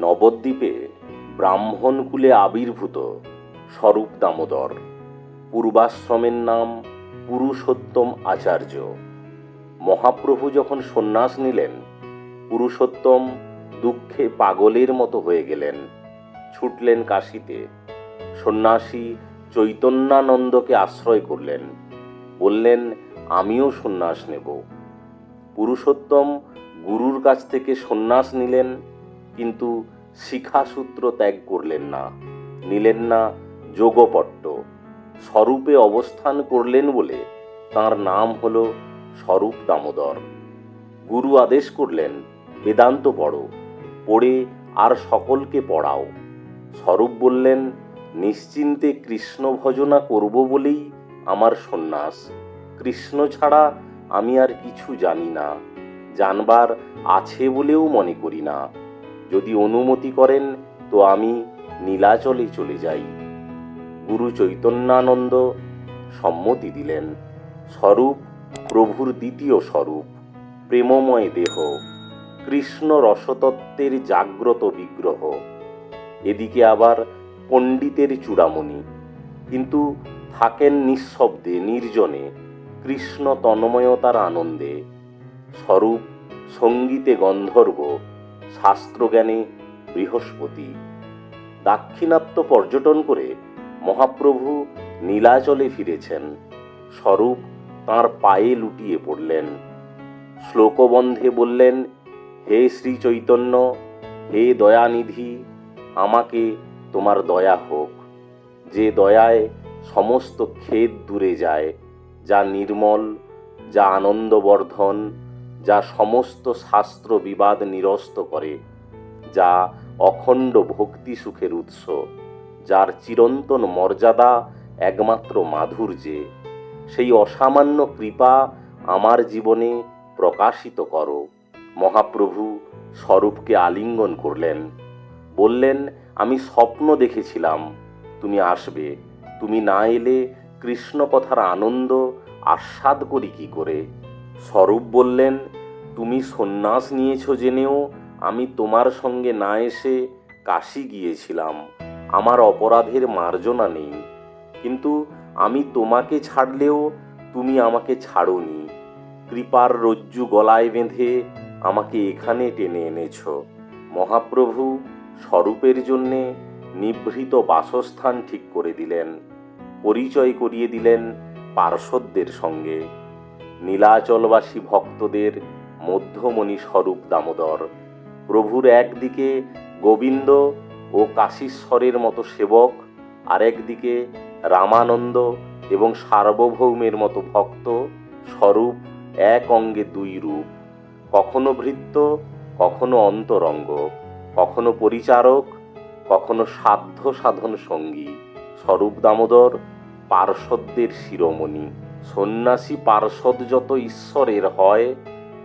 নবদ্বীপে ব্রাহ্মণকুলে আবির্ভূত স্বরূপ দামোদর। পূর্বাশ্রমের নাম পুরুষোত্তম আচার্য। মহাপ্রভু যখন সন্ন্যাস নিলেন, পুরুষোত্তম দুঃখে পাগলের মতো হয়ে গেলেন। ছুটলেন কাশীতে। সন্ন্যাসী চৈতন্যানন্দকে আশ্রয় করলেন। বললেন, আমিও সন্ন্যাস নেব। পুরুষোত্তম গুরুর কাছ থেকে সন্ন্যাস নিলেন, কিন্তু শিখাসূত্র ত্যাগ করলেন না, নিলেন না যোগপট্ট। স্বরূপে অবস্থান করলেন বলে তাঁর নাম হল স্বরূপ দামোদর। গুরু আদেশ করলেন, বেদান্ত পড়ো, পড়ে আর সকলকে পড়াও। স্বরূপ বললেন, নিশ্চিন্তে কৃষ্ণ ভজনা করব বলেই আমার সন্ন্যাস। কৃষ্ণ ছাড়া আমি আর কিছু জানি না, জানবার আছে বলেও মনে করি না। যদি অনুমতি করেন তো আমি নীলাচলে চলে যাই। গুরু চৈতন্যানন্দ সম্মতি দিলেন। স্বরূপ প্রভুর দ্বিতীয় স্বরূপ, প্রেমময় দেহ, কৃষ্ণ রসতত্ত্বের জাগ্রত বিগ্রহ। এদিকে আবার পণ্ডিতের চূড়ামণি, কিন্তু থাকেন নিঃশব্দে নির্জনে, কৃষ্ণ তন্ময়তার আনন্দে। স্বরূপ সঙ্গীতে গন্ধর্ব, শাস্ত্রজ্ঞানে বৃহস্পতি। দাক্ষিণাত্য পর্যটন করে মহাপ্রভু নীলাচলে ফিরেছেন। স্বরূপ তাঁর পায়ে লুটিয়ে পড়লেন। শ্লোকবন্ধে বললেন, হে শ্রী চৈতন্য, হে দয়ানিধি, আমাকে তোমার দয়া হোক। যে দয়ায় সমস্ত খেদ দূরে যায়, যা নির্মল, যা আনন্দবর্ধন, যা সমস্ত শাস্ত্র বিবাদ নিরস্ত করে, যা অখণ্ড ভক্তি সুখের উৎস, যার চিরন্তন মর্যাদা একমাত্র মাধুর্যে, সেই অসামান্য কৃপা আমার জীবনে প্রকাশিত করো। মহাপ্রভু স্বরূপকে আলিঙ্গন করলেন। বললেন, আমি স্বপ্ন দেখেছিলাম তুমি আসবে। তুমি না এলে কৃষ্ণ কথার আনন্দ আস্বাদ করি কি করে? স্বরূপ বললেন, তুমি সন্ন্যাস নিয়েছ জেনেও আমি তোমার সঙ্গে না এসে কাশী গিয়েছিলাম। আমার অপরাধের মার্জনা নেই, কিন্তু আমি তোমাকে ছাড়লেও তুমি আমাকে ছাড়োনি। কৃপার রজ্জু গলায় বেঁধে আমাকে এখানে টেনে এনেছ। মহাপ্রভু স্বরূপের জন্যে নিভৃত বাসস্থান ঠিক করে দিলেন। পরিচয় করিয়ে দিলেন পার্শ্বদের সঙ্গে। নীলাচলবাসী ভক্তদের মধ্যমণি স্বরূপ দামোদর। প্রভুর একদিকে গোবিন্দ ও কাশীশ্বরের মতো সেবক, আরেকদিকে রামানন্দ এবং সার্বভৌমের মতো ভক্ত। স্বরূপ এক অঙ্গে দুই রূপ, কখনো ভৃত্য, কখনো অন্তরঙ্গ, কখনো পরিচারক, কখনো সাধ্য সাধন সঙ্গী। স্বরূপ দামোদর পার্শ্বদের শিরোমণি। সন্ন্যাসী পার্শ্বদ যত ঈশ্বরের হয়,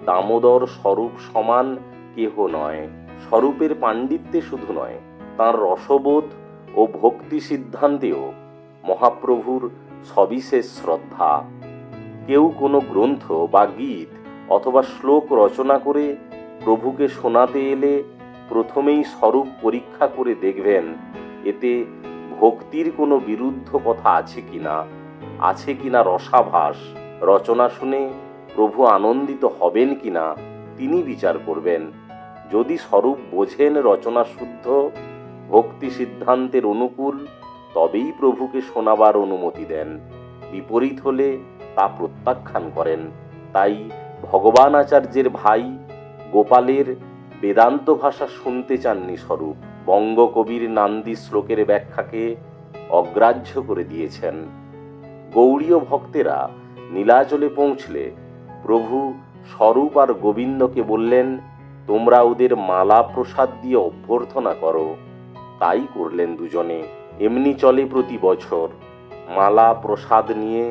দামোদর স্বরূপ সমান কেহ নয়। স্বরূপের পাণ্ডিত্যে শুধু নয়, তাঁর রসবোধ ও ভক্তি সিদ্ধান্তেও মহাপ্রভুর সবিশেষ শ্রদ্ধা। কেউ কোনো গ্রন্থ বা গীত অথবা শ্লোক রচনা করে প্রভুকে শোনাতে এলে প্রথমেই স্বরূপ পরীক্ষা করে দেখবেন এতে ভক্তির কোনো বিরুদ্ধ কথা আছে কিনা, আছে কিনা রসাভাস। রচনা শুনে প্রভু আনন্দিত হবেন কিনা তিনি বিচার করবেন। যদি স্বরূপ বোঝেন রচনা শুদ্ধ, ভক্তি সিদ্ধান্তের অনুকূল, তবেই প্রভুকে শোনাবার অনুমতি দেন। বিপরীত হলে তা প্রত্যাখ্যান করেন। তাই ভগবান আচার্যের ভাই গোপালের বেদান্ত ভাষা শুনতে চাননি স্বরূপ। বঙ্গকবির নান্দি শ্লোকের ব্যাখ্যাকে অগ্রাহ্য করে দিয়েছেন। গৌড়ীয় ভক্তেরা নীলাচলে পৌঁছলে প্রভু স্বরূপ আর গোবিন্দকে বললেন, তোমরা ওদের মালা প্রসাদ দিয়ে অভ্যর্থনা করো। তাই করলেন দুজনে। এমনি চলে প্রতি বছর। মালা প্রসাদ নিয়ে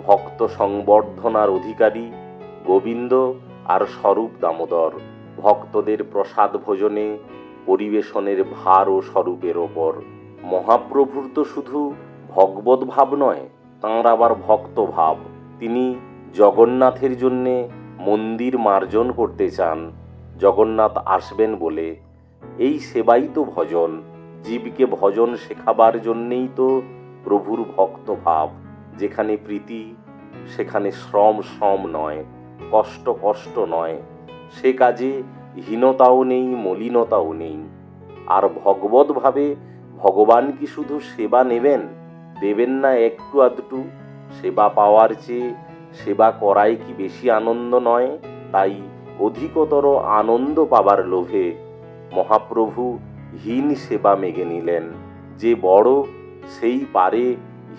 ভক্ত সংবর্ধনার অধিকারী গোবিন্দ আর স্বরূপ দামোদর। ভক্তদের প্রসাদ ভোজনে পরিবেশনের ভারও স্বরূপের ওপর। মহাপ্রভুর তো শুধু ভগবত ভাব নয়, তাঁর আবার ভক্ত ভাব। তিনি জগন্নাথের জন্যে মন্দির মার্জন করতে চান। জগন্নাথ আসবেন বলে এই সেবাই তো ভজন। জীবকে ভজন শেখাবার জন্যেই তো প্রভুর ভক্ত ভাব। যেখানে প্রীতি সেখানে শ্রম শ্রম নয়, কষ্ট কষ্ট নয়, সে কাজে হীনতাও নেই, মলিনতাও নেই। আর ভগবত ভাবে ভগবান কি শুধু সেবা নেবেন, দেবেন না একটু আধটু? সেবা পাওয়ার চেয়ে সেবা করাই কি বেশি আনন্দ নয়? তাই অধিকতর আনন্দ পাবার লোভে মহাপ্রভু হীন সেবা মেগে নিলেন। যে বড় সেই পারে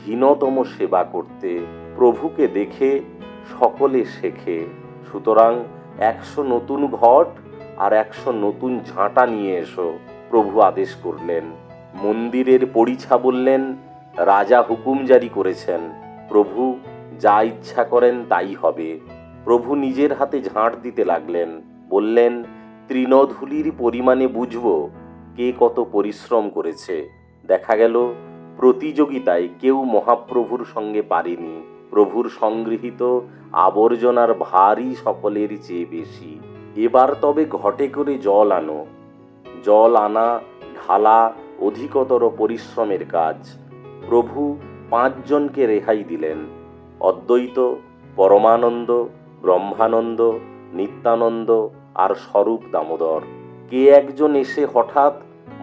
হীনতম সেবা করতে। প্রভুকে দেখে সকলে শেখে। সুতরাং 100 নতুন ঘট আর 100 নতুন ঝাঁটা নিয়ে এসো, প্রভু আদেশ করলেন। মন্দিরের পরিছা বললেন, রাজা হুকুম জারি করেছেন, প্রভু যা ইচ্ছা করেন তাই হবে। প্রভু নিজের হাতে ঝাঁট দিতে লাগলেন। বললেন, তৃণধূলির পরিমাণে বুঝব কে কত পরিশ্রম করেছে। দেখা গেল প্রতিযোগিতায় কেউ মহাপ্রভুর সঙ্গে পারেনি। প্রভুর সংগৃহীত আবর্জনার ভারই সকলের চেয়ে বেশি। এবার তবে ঘটে করে জল আনো। জল আনা ঢালা অধিকতর পরিশ্রমের কাজ। প্রভু 5 জনকে রেহাই দিলেন, অদ্বৈত, পরমানন্দ, ব্রহ্মানন্দ, নিত্যানন্দ আর স্বরূপ দামোদর। কে একজন এসে হঠাৎ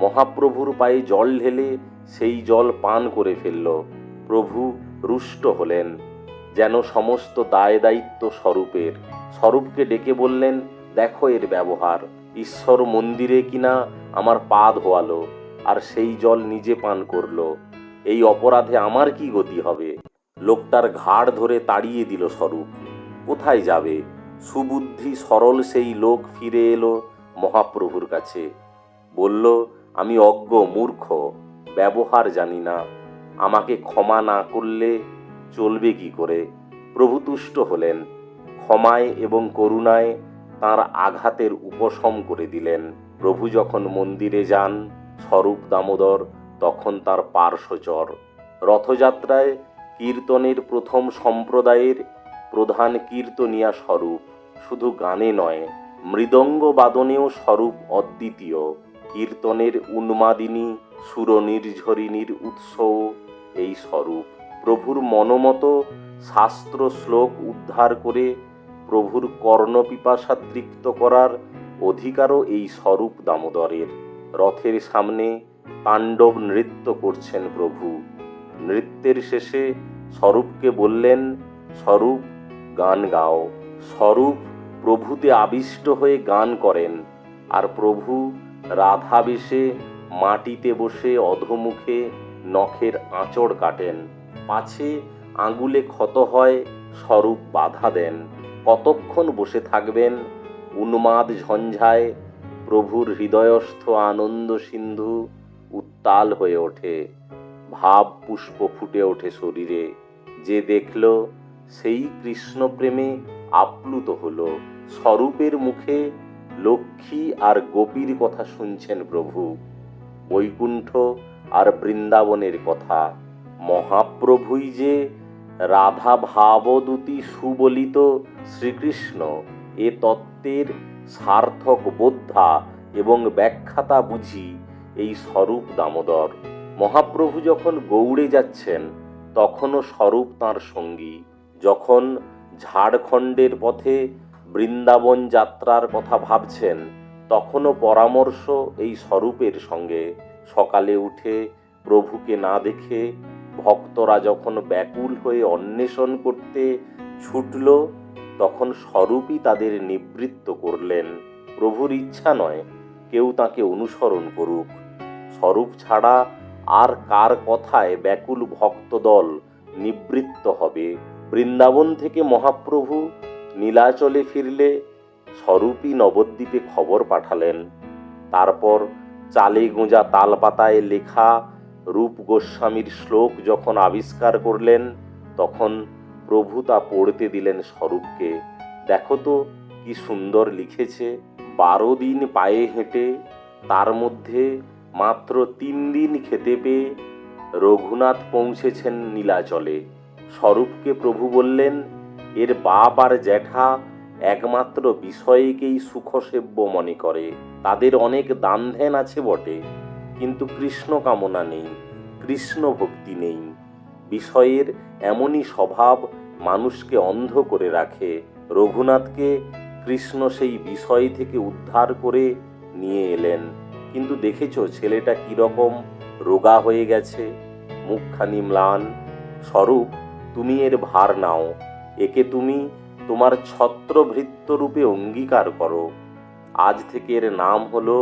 মহাপ্রভুর পায়ে জল ঢেলে সেই জল পান করে ফেলল। প্রভু রুষ্ট হলেন, যেন সমস্ত দায় দায়িত্ব স্বরূপের। স্বরূপকে ডেকে বললেন, দেখো এর ব্যবহার। ঈশ্বর মন্দিরে কিনা আমার পা ধোয়ালো আর সেই জল নিজে পান করলো। এই অপরাধে আমার কি গতি হবে? লোকটার ঘাড় ধরে তাড়িয়ে দিল স্বরূপ। কোথায় যাবে? সুবুদ্ধি সরল সেই লোক ফিরে এলো মহাপ্রভুর কাছে। বলল, আমি অজ্ঞ মূর্খ, ব্যবহার জানি না, আমাকে ক্ষমা না করলে চলবে কি করে? প্রভু তুষ্ট হলেন। ক্ষমায় এবং করুণায় তাঁর আঘাতের উপশম করে দিলেন। প্রভু যখন মন্দিরে যান, স্বরূপ দামোদর তখন তার পার্শ্বচর। রথযাত্রায় কীর্তনের প্রথম সম্প্রদায়ের প্রধান কীর্তনিয়া স্বরূপ। শুধু গানে নয়, মৃদঙ্গ বাদনেও স্বরূপ অদ্বিতীয়। কীর্তনের উন্মাদিনী সুরনির্ঝরিণীর উৎসও এই স্বরূপ। প্রভুর মনোমতো শাস্ত্র শ্লোক উদ্ধার করে প্রভুর কর্ণপিপাসা তৃপ্ত করার অধিকারও এই স্বরূপ দামোদরের। রথের সামনে তাণ্ডব নৃত্য করছেন প্রভু। নৃত্যের শেষে স্বরূপকে বললেন, স্বরূপ গান গাও। স্বরূপ প্রভুতে আবিষ্ট হয়ে গান করেন, আর প্রভু রাধা বেশে মাটিতে বসে অধোমুখে নখের আঁচড় কাটেন। পাছে আঙুলে ক্ষত হয়, স্বরূপ বাধা দেন। কতক্ষণ বসে থাকবেন? উন্মাদ ঝঞ্ঝায় প্রভুর হৃদয়স্থ আনন্দ সিন্ধু উত্তাল হয়ে ওঠে। ভাব পুষ্প ফুটে ওঠে শরীরে। যে দেখল সেই কৃষ্ণ প্রেমে আপ্লুত হলো। স্বরূপের মুখে লক্ষ্মী আর গোপীর কথা শুনছেন প্রভু, বৈকুণ্ঠ আর বৃন্দাবনের কথা। মহাপ্রভুই যে রাধা ভাবদূতী সুবলিত শ্রীকৃষ্ণ, এ তত্ত্বের সার্থক বোদ্ধা এবং ব্যাখ্যাতা বুঝি এই স্বরূপ দামোদর। মহাপ্রভু যখন গৌড়ে যাচ্ছেন তখনও স্বরূপ তাঁর সঙ্গী। যখন ঝাড়খণ্ডের পথে বৃন্দাবন যাত্রার কথা ভাবছেন তখনও পরামর্শ এই স্বরূপের সঙ্গে। সকালে উঠে প্রভুকে না দেখে ভক্তরা যখন ব্যাকুল হয়ে অন্বেষণ করতে ছুটল, তখন স্বরূপই তাদের নিবৃত্ত করলেন। প্রভুর ইচ্ছা নয় কেউ তাকে অনুসরণ করুক। স্বরূপ ছাড়া আর কার কথায় ব্যাকুল ভক্তদল নিবৃত্ত হবে? বৃন্দাবন থেকে মহাপ্রভু নীলাচলে ফিরলে স্বরূপই নবদ্বীপে খবর পাঠালেন। তারপর চালে গোঁজা তালপাতায় লেখা রূপ গোস্বামীর শ্লোক যখন আবিষ্কার করলেন, তখন প্রভু তা পড়তে দিলেন স্বরূপকে। দেখো তো কি সুন্দর লিখেছে। 12 দিন পায়ে হেঁটে, তার মধ্যে মাত্র 3 দিন খেতে পেয়ে রঘুনাথ পৌঁছেছেন নীলাচলে। স্বরূপকে প্রভু বললেন, এর বাপ আর জ্যাঠা একমাত্র বিষয়কেই সুখসেব্য মনে করে। তাদের অনেক দান ধ্যান আছে বটে, কিন্তু কৃষ্ণ কামনা নেই, কৃষ্ণ ভক্তি নেই। বিষয়ের এমনই স্বভাব মানুষকে অন্ধ করে রাখে। রঘুনাথকে কৃষ্ণ সেই বিষয় থেকে উদ্ধার করে নিয়ে এলেন, কিন্তু দেখেছ ছেলেটা কিরকম রোগা হয়ে গেছে, মুখখানি ম্লান। স্বরূপ, তুমি এর ভার নাও, একে তুমি তোমার ছত্রভৃত্য রূপে অঙ্গীকার করো। আজ থেকে এর নাম হলো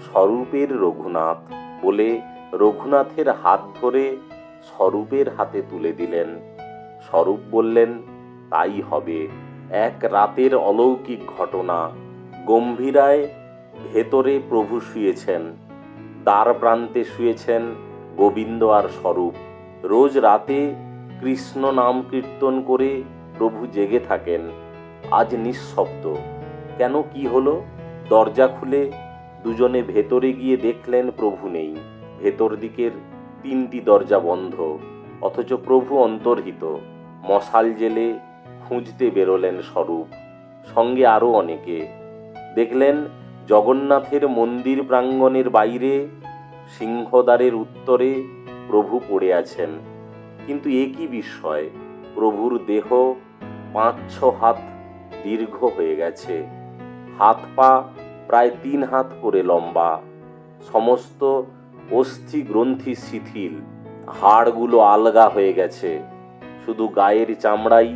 স্বরূপের রঘুনাথ বলে রঘুনাথের হাত ধরে স্বরূপের হাতে তুলে দিলেন। স্বরূপ বললেন, তাই হবে। এক রাতের অলৌকিক ঘটনা। গম্ভীরায় ভেতরে প্রভু শুয়েছেন, দ্বার প্রান্তে শুয়েছেন গোবিন্দ আর স্বরূপ। রোজ রাতে কৃষ্ণ নাম কীর্তন করে প্রভু জেগে থাকেন। আজ নিঃশব্দ। কেন, কি হলো? দরজা খুলে দুজনে ভেতরে গিয়ে দেখলেন প্রভু নেই। ভেতর দিকের 3টি দরজা বন্ধ, অথচ প্রভু অন্তর্হিত। মশাল জেলে খুঁজতে বেরোলেন স্বরূপ, সঙ্গে আরও অনেকে। দেখলেন জগন্নাথের মন্দির প্রাঙ্গণের বাইরে সিংহদ্বারের উত্তরে প্রভু পড়ে আছেন। কিন্তু এ কি বিস্ময়! প্রভুর দেহ 5-6 হাত দীর্ঘ হয়ে গেছে, হাত পা প্রায় 3 হাত করে লম্বা, সমস্ত অস্থি গ্রন্থি শিথিল, হাড়গুলো আলগা হয়ে গেছে। শুধু গায়ের চামড়াই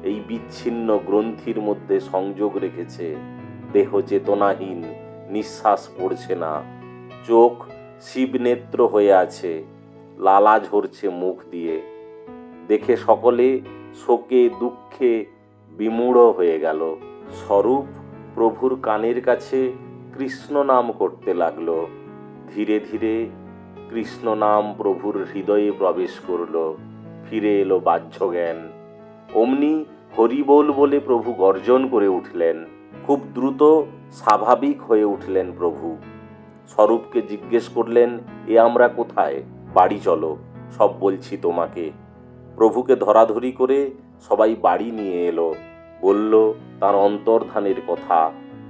এই বিচ্ছিন্ন গ্রন্থির মধ্যে সংযোগ রেখেছে। দেহ চেতনাহীন, নিঃশ্বাস পড়ছে না, চোখ শিবনেত্র হয়ে আছে, লালা ঝরছে মুখ দিয়ে। দেখে সকলে শোকে দুঃখে বিমূঢ় হয়ে গেল। স্বরূপ প্রভুর কানের কাছে কৃষ্ণ নাম করতে লাগলো। ধীরে ধীরে কৃষ্ণ নাম প্রভুর হৃদয়ে প্রবেশ করল। ফিরে এলো বাহ্য জ্ঞান। অমনি হরিবোল বলে প্রভু গর্জন করে উঠলেন। খুব দ্রুত স্বাভাবিক হয়ে উঠলেন প্রভু। স্বরূপকে জিজ্ঞেস করলেন, এ আমরা কোথায়? বাড়ি চলো, সব বলছি তোমাকে। প্রভুকে ধরাধরি করে সবাই বাড়ি নিয়ে এলো। বলল তার অন্তর্ধানের কথা,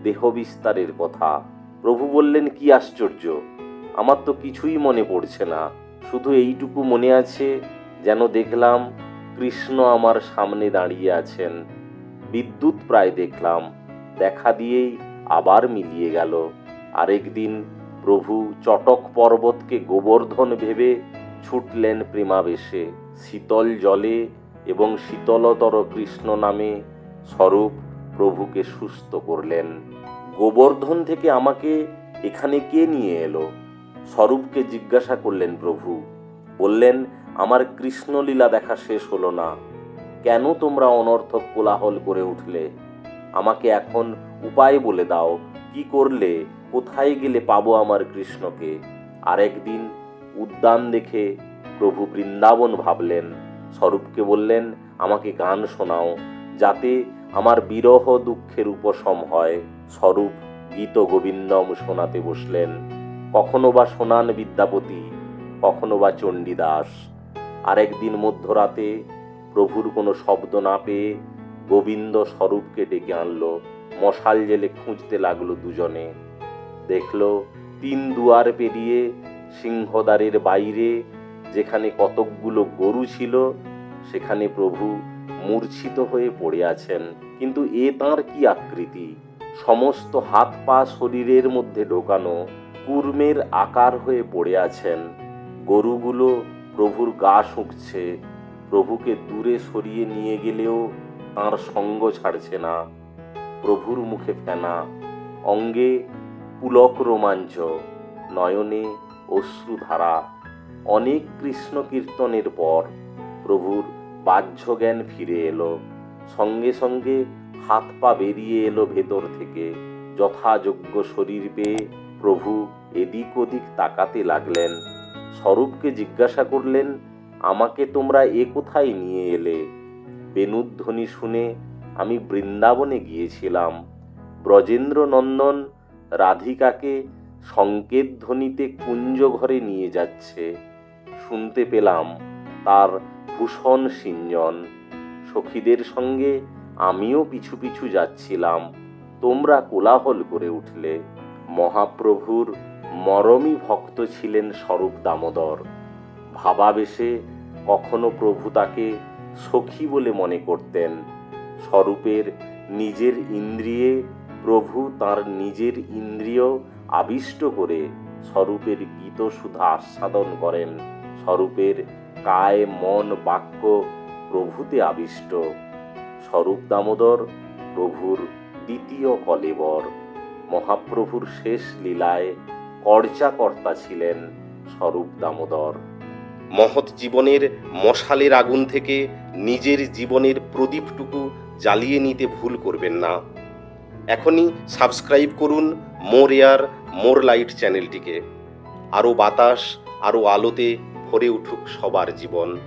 দেহ বিস্তারের কথা। প্রভু বললেন, কি আশ্চর্য, আমার তো কিছুই মনে পড়ছে না। শুধু এইটুকু মনে আছে, যেন দেখলাম কৃষ্ণ আমার সামনে দাঁড়িয়ে আছেন। বিদ্যুৎ প্রায় দেখলাম, দেখা দিয়েই আবার মিলিয়ে গেল। আরেকদিন প্রভু চটক পর্বতকে গোবর্ধন ভেবে ছুটলেন প্রেমাবেশে। শীতল জলে এবং শীতলতর কৃষ্ণ নামে স্বরূপ প্রভুকে সুস্থ করলেন। গোবর্ধন থেকে আমাকে এখানে কে নিয়ে এলো? স্বরূপকে জিজ্ঞাসা করলেন প্রভু। বললেন, আমার কৃষ্ণলীলা দেখা শেষ হলো না। কেন তোমরা অনর্থক কোলাহল করে উঠলে? আমাকে এখন উপায় বলে দাও, কি করলে, কোথায় গেলে পাবো আমার কৃষ্ণকে? আরেকদিন উদ্যান দেখে প্রভু বৃন্দাবন ভাবলেন। স্বরূপকে বললেন, আমাকে গান শোনাও, যাতে আমার বিরহ দুঃখের উপশম হয়। স্বরূপ গীত গোবিন্দম শোনাতে বসলেন। কখনো বা শোনান বিদ্যাপতি, কখনো বা চণ্ডীদাস। আরেকদিন মধ্যরাতে প্রভুর কোনো শব্দ না পেয়ে গোবিন্দ স্বরূপকে ডেকে আনলো। মশাল জেলে খুঁজতে লাগলো দুজনে। দেখলো 3 দুয়ার পেরিয়ে সিংহদ্বারের বাইরে যেখানে কতকগুলো গরু ছিল, সেখানে প্রভু মূর্ছিত হয়ে পড়ে আছেন। কিন্তু এ তাঁর কি আকৃতি! সমস্ত হাত পা শরীরের মধ্যে ঢোকানো, কুর্মের আকার হয়ে পড়ে আছেন। গরুগুলো প্রভুর গা শুঁকছে। প্রভুকে দূরে সরিয়ে নিয়ে গেলেও তাঁর সঙ্গ ছাড়ছে না। প্রভুর মুখে ফেনা, অঙ্গে পুলক রোমাঞ্চ, নয়নে অশ্রুধারা। অনেক কৃষ্ণ কীর্তনের পর প্রভুর বাহ্য জ্ঞান ফিরে এলো। সঙ্গে সঙ্গে হাত পা বেরিয়ে এলো ভেতর থেকে। যথাযোগ্য শরীর পেয়ে প্রভু এদিক ওদিক তাকাতে লাগলেন। স্বরূপকে জিজ্ঞাসা করলেন, আমাকে তোমরা এ কোথায় নিয়ে এলে? বেণুধ্বনি শুনে আমি বৃন্দাবনে গিয়েছিলাম। ব্রজেন্দ্র নন্দন রাধিকাকে সংকেত ধ্বনিতে কুঞ্জ ঘরে নিয়ে যাচ্ছে। শুনতে পেলাম তার ভূষণ সিঞ্জন। সখীদের সঙ্গে আমিও পিছু পিছু যাচ্ছিলাম, তোমরা কোলাহল করে উঠলে। মহাপ্রভুর মরমী ভক্ত ছিলেন স্বরূপ দামোদর। ভাবাবেশে কখনো প্রভু তাকে সখী বলে মনে করতেন। স্বরূপের নিজের ইন্দ্রিয়ে প্রভু তার নিজের ইন্দ্রিয় আবিষ্ট করে স্বরূপের গীতসুধা আস্বাদন করেন। স্বরূপের কায় মন বাক্য প্রভুতে আবিষ্ট। স্বরূপ দামোদর প্রভুর দ্বিতীয় কলেবর। মহাপ্রভুর শেষ লীলায় কর্তা ছিলেন স্বরূপ দামোদর। মহৎ জীবনের মশালের আগুন থেকে নিজের জীবনের প্রদীপটুকু জ্বালিয়ে নিতে ভুল করবেন না। এখনই সাবস্ক্রাইব করুন মোর এয়ার মোর লাইট চ্যানেলটিকে। আরও বাতাস, আরও আলোতে ভরে উঠুক সবার জীবন।